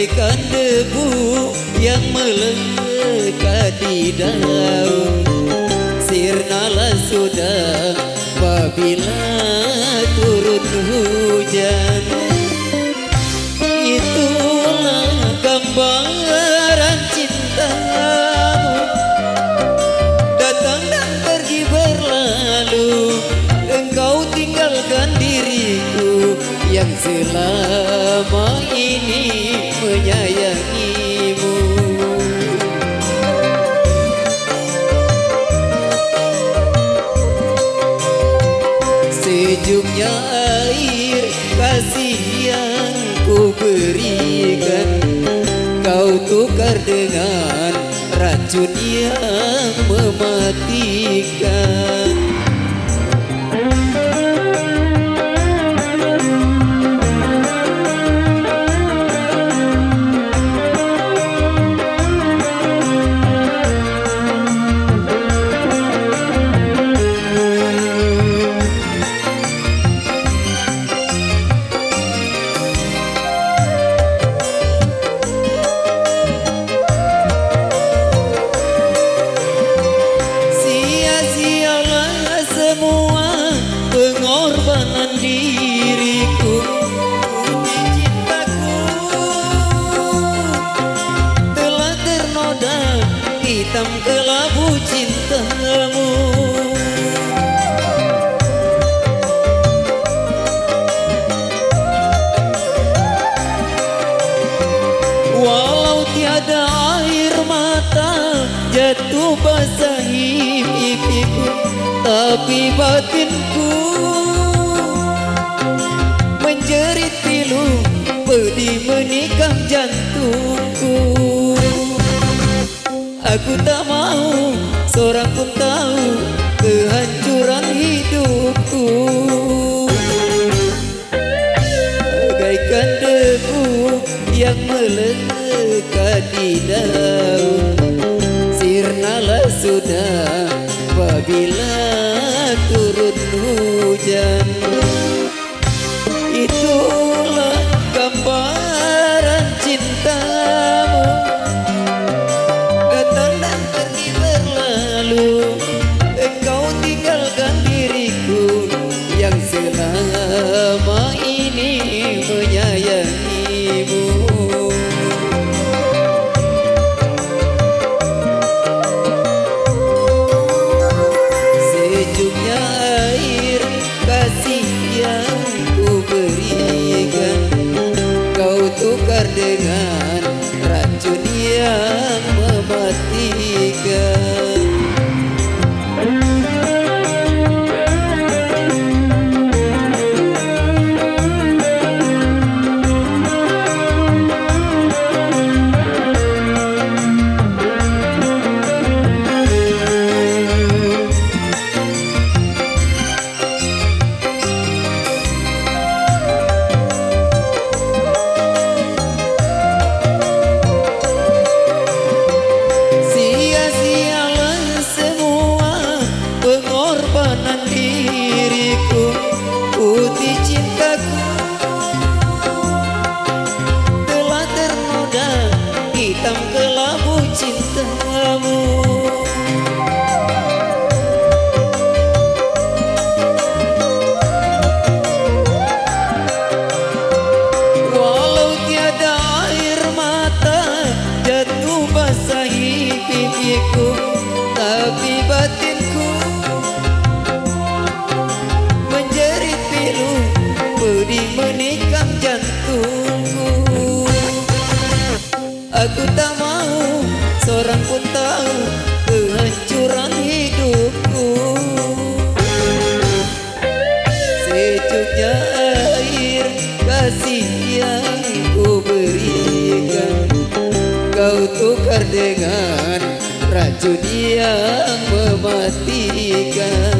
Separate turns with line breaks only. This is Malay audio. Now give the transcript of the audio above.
bagaikan debu yang melekat di daun. Sirnalah sudah apabila turun hujan. Itulah gambaran cintamu, datang dan pergi berlalu. Engkau tinggalkan diriku yang selama ini menyayangimu. Sejuknya air kasih yang ku berikan, kau tukar dengan racun yang mematikan. Pengorbanan diriku untuk cintaku telah ternoda hitam kelabu cintamu. Walau tiada air mata jatuh basahi pipiku, tapi batinku menjerit pilu, pedih menikam jantungku. Aku tak mau seorang pun tahu kehancuran hidupku. Bagaikan debu yang melekat di daun. Sirnalah sudah apabila turun hujan. Itulah gambaran cintamu, datang dan pergi berlalu. Engkau tinggalkan diriku yang selama ini menyayangimu. Sejuknya air kasih yang ku berikan, kau tukar dengan racun yang mematikan. Diriku putih cintaku telah ternoda hitam kelabu cintamu. Walau tiada air mata jatuh basahi pipiku, tapi batinku pedih menikam jantungku. Aku tak mau seorang pun tahu kehancuran hidupku. Sejuknya air kasih yang ku berikan, kau tukar dengan racun yang mematikan.